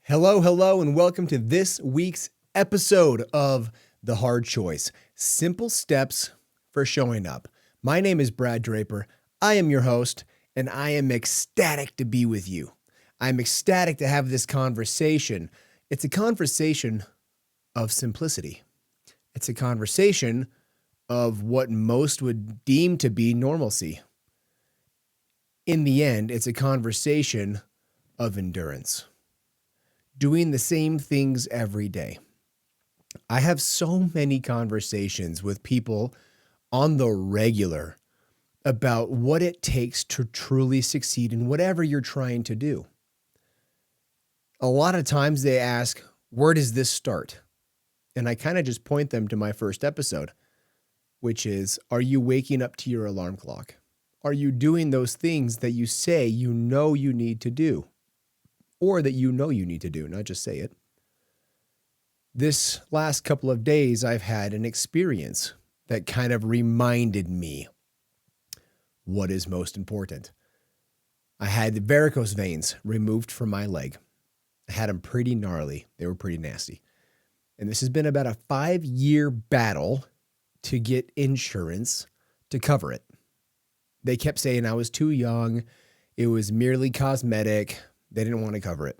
Hello, and welcome to this week's episode of The Hard Choice, Simple Steps for Showing Up. My name is Brad Draper. I am your host, and I am ecstatic to be with you. I'm ecstatic to have this conversation. It's a conversation of simplicity. It's a conversation of what most would deem to be normalcy. In the end, it's a conversation of endurance. Doing the same things every day. I have so many conversations with people on the regular about what it takes to truly succeed in whatever you're trying to do. A lot of times they ask, where does this start? And I kind of just point them to my first episode, which is, are you waking up to your alarm clock? Are you doing those things that you say you know you need to do? Or that you know you need to do, not just say it. This last couple of days, I've had an experience that kind of reminded me what is most important. I had the varicose veins removed from my leg. I had them pretty gnarly. They were pretty nasty. And this has been about a 5-year battle to get insurance to cover it. They kept saying I was too young. It was merely cosmetic. They didn't want to cover it.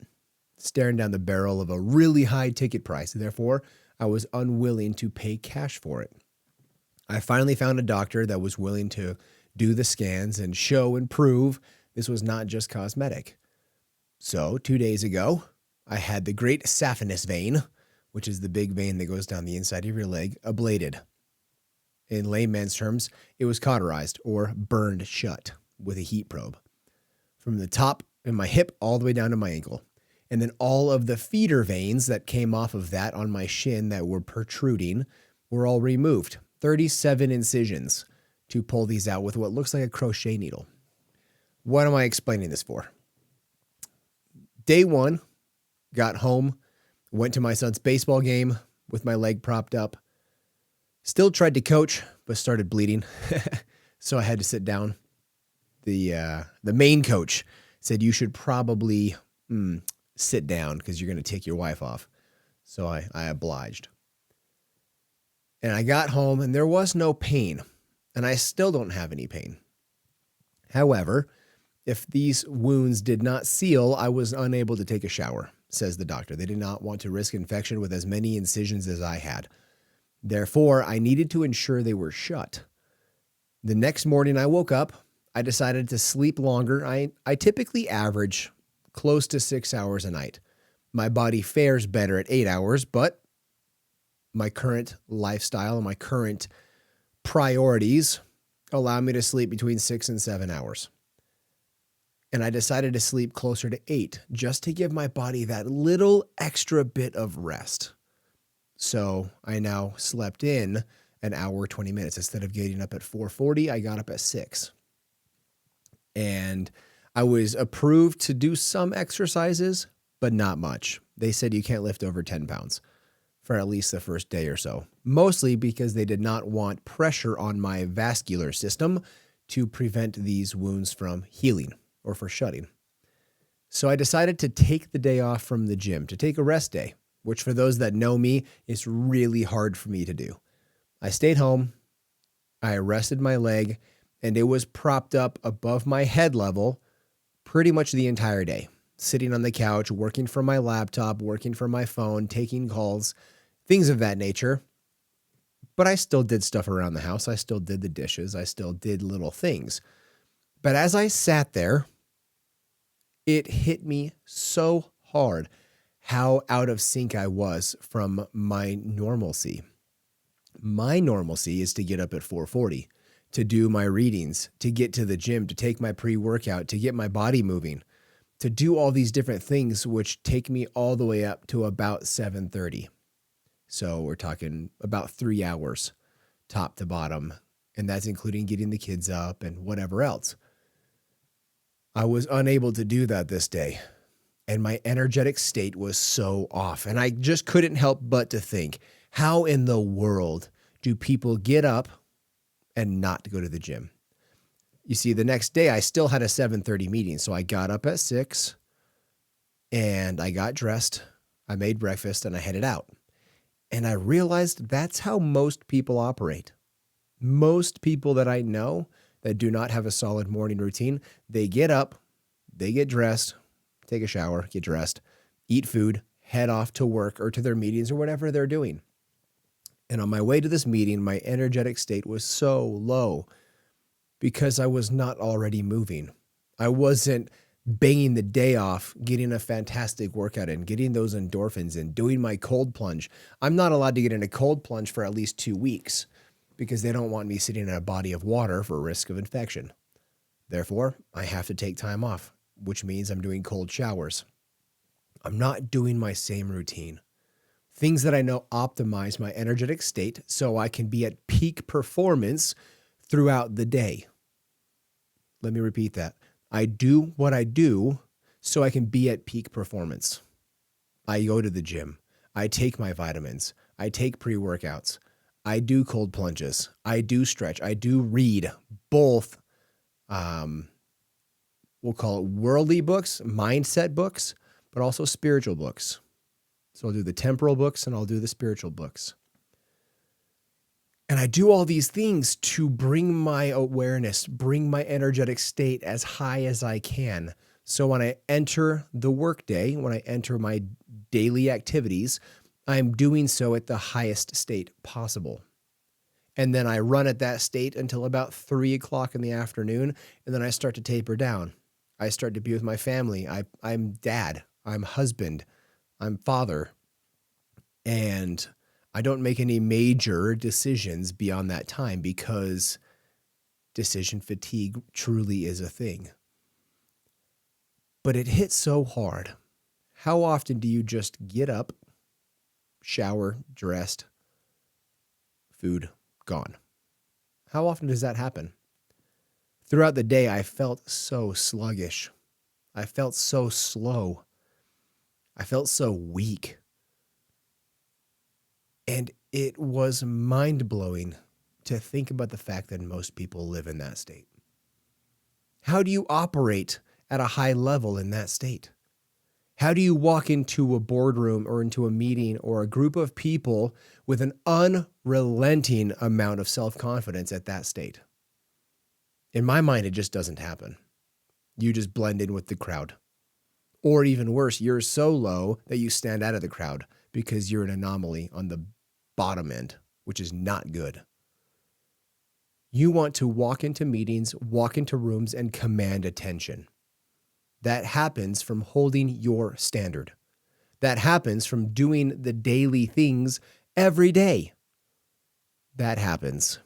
Staring down the barrel of a really high ticket price. Therefore, I was unwilling to pay cash for it. I finally found a doctor that was willing to do the scans and show and prove this was not just cosmetic. So 2 days ago, I had the great saphenous vein, which is the big vein that goes down the inside of your leg, ablated. In layman's terms, it was cauterized or burned shut with a heat probe. From the top in my hip all the way down to my ankle. And then all of the feeder veins that came off of that on my shin that were protruding were all removed. 37 incisions to pull these out with what looks like a crochet needle. What am I explaining this for? Day one, got home, went to my son's baseball game with my leg propped up. Still tried to coach, but started bleeding. So I had to sit down. The main coach said, you should probably sit down because you're going to take your wife off. So I obliged. And I got home and there was no pain. And I still don't have any pain. However, if these wounds did not seal, I was unable to take a shower, says the doctor. They did not want to risk infection with as many incisions as I had. Therefore, I needed to ensure they were shut. The next morning I woke up. I decided to sleep longer. I typically average close to 6 hours a night. My body fares better at 8 hours, but my current lifestyle and my current priorities allow me to sleep between 6 and 7 hours. And I decided to sleep closer to 8 just to give my body that little extra bit of rest. So I now slept in an hour, 20 minutes. Instead of getting up at 4:40, I got up at 6. And I was approved to do some exercises, but not much. They said you can't lift over 10 pounds for at least the first day or so, mostly because they did not want pressure on my vascular system to prevent these wounds from healing or for shutting. So I decided to take the day off from the gym, to take a rest day, which for those that know me is really hard for me to do. I stayed home, I rested my leg, and it was propped up above my head level pretty much the entire day, sitting on the couch, working from my laptop, working from my phone, taking calls, things of that nature. But I still did stuff around the house. I still did the dishes. I still did little things. But as I sat there, it hit me so hard how out of sync I was from my normalcy. My normalcy is to get up at 4:40. To do my readings, to get to the gym, to take my pre-workout, to get my body moving, to do all these different things, which take me all the way up to about 7:30. So we're talking about 3 hours, top to bottom. And that's including getting the kids up and whatever else. I was unable to do that this day. And my energetic state was so off. And I just couldn't help but to think, how in the world do people get up and not go to the gym? You see, the next day I still had a 7:30 meeting. So I got up at 6, And I got dressed, I made breakfast, and I headed out. And I realized that's how most people operate. Most people that I know that do not have a solid morning routine, they get up, they get dressed, take a shower, get dressed, eat food, head off to work or to their meetings or whatever they're doing. And on my way to this meeting, my energetic state was so low because I was not already moving. I wasn't banging the day off, getting a fantastic workout in, getting those endorphins in, doing my cold plunge. I'm not allowed to get in a cold plunge for at least 2 weeks because they don't want me sitting in a body of water for risk of infection. Therefore, I have to take time off, which means I'm doing cold showers. I'm not doing my same routine. Things that I know optimize my energetic state so I can be at peak performance throughout the day. Let me repeat that. I do what I do so I can be at peak performance. I go to the gym. I take my vitamins. I take pre-workouts. I do cold plunges. I do stretch. I do read both, we'll call it worldly books, mindset books, but also spiritual books. So I'll do the temporal books and I'll do the spiritual books. And I do all these things to bring my awareness, bring my energetic state as high as I can. So when I enter the workday, when I enter my daily activities, I'm doing so at the highest state possible. And then I run at that state until about 3 o'clock in the afternoon, and then I start to taper down. I start to be with my family. I'm dad, I'm husband, I'm father, and I don't make any major decisions beyond that time because decision fatigue truly is a thing. But it hits so hard. How often do you just get up, shower, dressed, food, gone? How often does that happen? Throughout the day, I felt so sluggish. I felt so slow. I felt so weak. And it was mind-blowing to think about the fact that most people live in that state. How do you operate at a high level in that state? How do you walk into a boardroom or into a meeting or a group of people with an unrelenting amount of self-confidence at that state? In my mind, it just doesn't happen. You just blend in with the crowd. Or even worse, you're so low that you stand out of the crowd because you're an anomaly on the bottom end, which is not good. You want to walk into meetings, walk into rooms, and command attention. That happens from holding your standard. That happens from doing the daily things every day. That happens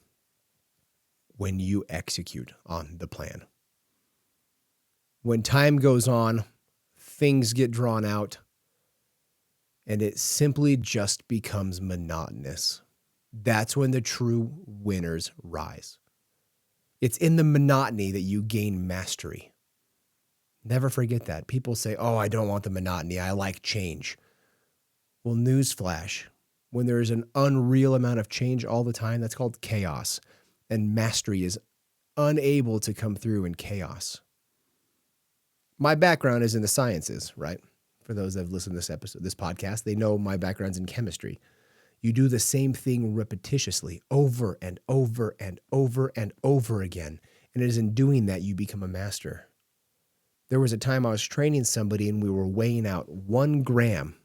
when you execute on the plan. When time goes on, things get drawn out, and it simply just becomes monotonous. That's when the true winners rise. It's in the monotony that you gain mastery. Never forget that. People say, oh, I don't want the monotony. I like change. Well, newsflash. When there is an unreal amount of change all the time, that's called chaos. And mastery is unable to come through in chaos. My background is in the sciences, right? For those that have listened to this podcast, they know my background's in chemistry. You do the same thing repetitiously over and over and over and over again. And it is in doing that you become a master. There was a time I was training somebody and we were weighing out 1 gram.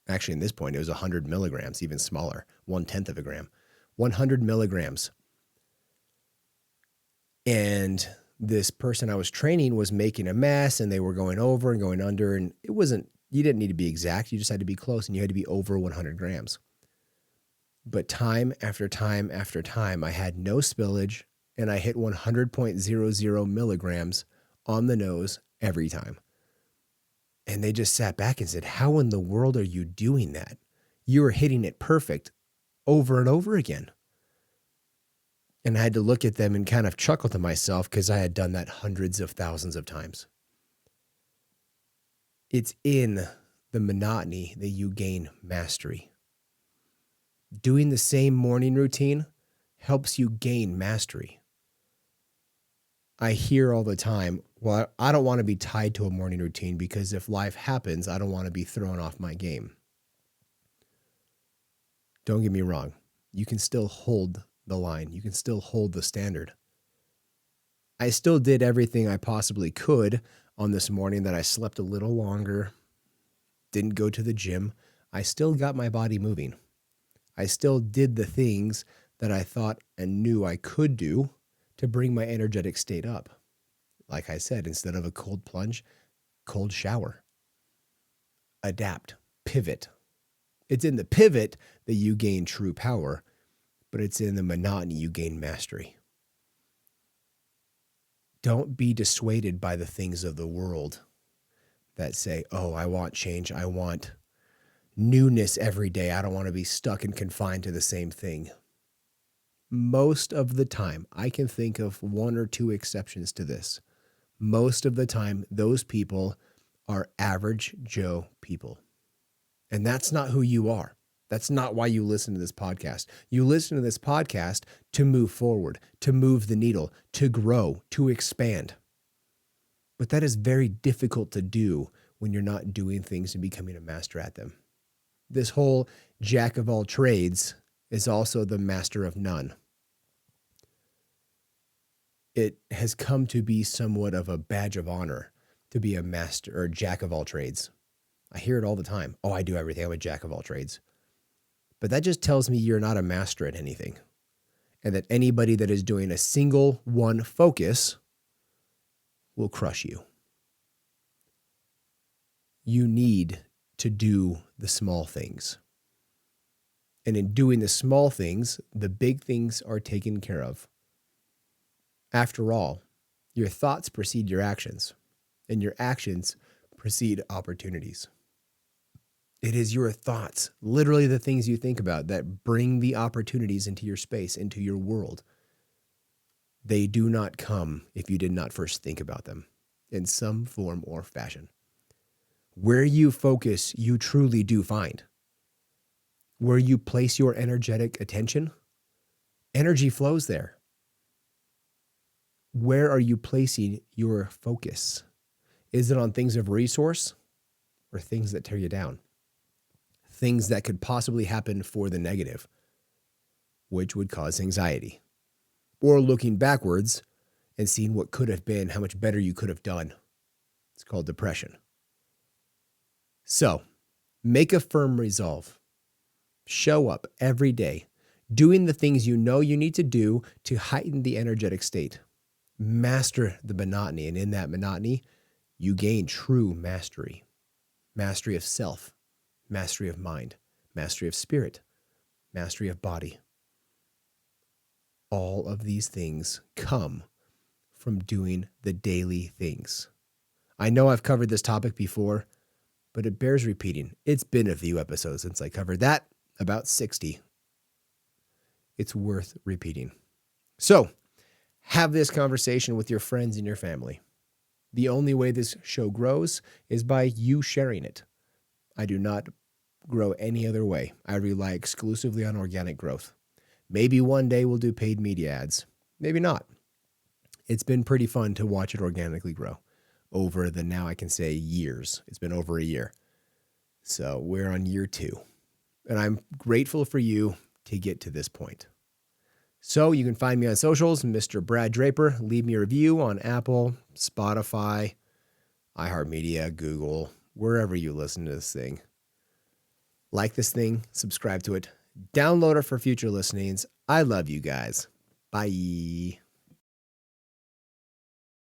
Actually, in this point, it was 100 milligrams, even smaller, 1/10 of a gram, 100 milligrams. And this person I was training was making a mess and they were going over and going under. And it wasn't, you didn't need to be exact. You just had to be close and you had to be over 100 grams. But time after time after time, I had no spillage and I hit 100.00 milligrams on the nose every time. And they just sat back and said, how in the world are you doing that? You are hitting it perfect over and over again. And I had to look at them and kind of chuckle to myself because I had done that hundreds of thousands of times. It's in the monotony that you gain mastery. Doing the same morning routine helps you gain mastery. I hear all the time, Well, I don't want to be tied to a morning routine because if life happens, I don't want to be thrown off my game. Don't get me wrong. You can still hold the line. You can still hold the standard. I still did everything I possibly could on this morning that I slept a little longer, didn't go to the gym. I still got my body moving. I still did the things that I thought and knew I could do to bring my energetic state up. Like I said, instead of a cold plunge, cold shower. Adapt, pivot. It's in the pivot that you gain true power, but it's in the monotony you gain mastery. Don't be dissuaded by the things of the world that say, oh, I want change. I want newness every day. I don't want to be stuck and confined to the same thing. Most of the time, I can think of one or two exceptions to this. Most of the time, those people are average Joe people. And that's not who you are. That's not why you listen to this podcast. You listen to this podcast to move forward, to move the needle, to grow, to expand. But that is very difficult to do when you're not doing things and becoming a master at them. This whole jack of all trades is also the master of none. It has come to be somewhat of a badge of honor to be a master or jack of all trades. I hear it all the time. Oh, I do everything. I'm a jack of all trades. But that just tells me you're not a master at anything. And that anybody that is doing a single one focus will crush you. You need to do the small things. And in doing the small things, the big things are taken care of. After all, your thoughts precede your actions, and your actions precede opportunities. It is your thoughts, literally the things you think about, that bring the opportunities into your space, into your world. They do not come if you did not first think about them in some form or fashion. Where you focus, you truly do find. Where you place your energetic attention, energy flows there. Where are you placing your focus? Is it on things of resource or things that tear you down? Things that could possibly happen for the negative, which would cause anxiety. Or looking backwards and seeing what could have been, how much better you could have done. It's called depression. So, make a firm resolve. Show up every day, doing the things you know you need to do to heighten the energetic state. Master the monotony, and in that monotony, you gain true mastery. Mastery of self, mastery of mind, mastery of spirit, mastery of body. All of these things come from doing the daily things. I know I've covered this topic before, but it bears repeating. It's been a few episodes since I covered that, about 60. It's worth repeating. So, have this conversation with your friends and your family. The only way this show grows is by you sharing it. I do not grow any other way. I rely exclusively on organic growth. Maybe one day we'll do paid media ads. Maybe not. It's been pretty fun to watch it organically grow over the, now I can say, years. It's been over a year. So we're on year 2. And I'm grateful for you to get to this point. So you can find me on socials, Mr. Brad Draper. Leave me a review on Apple, Spotify, iHeartMedia, Google, wherever you listen to this thing. Like this thing, subscribe to it, download it for future listenings. I love you guys. Bye.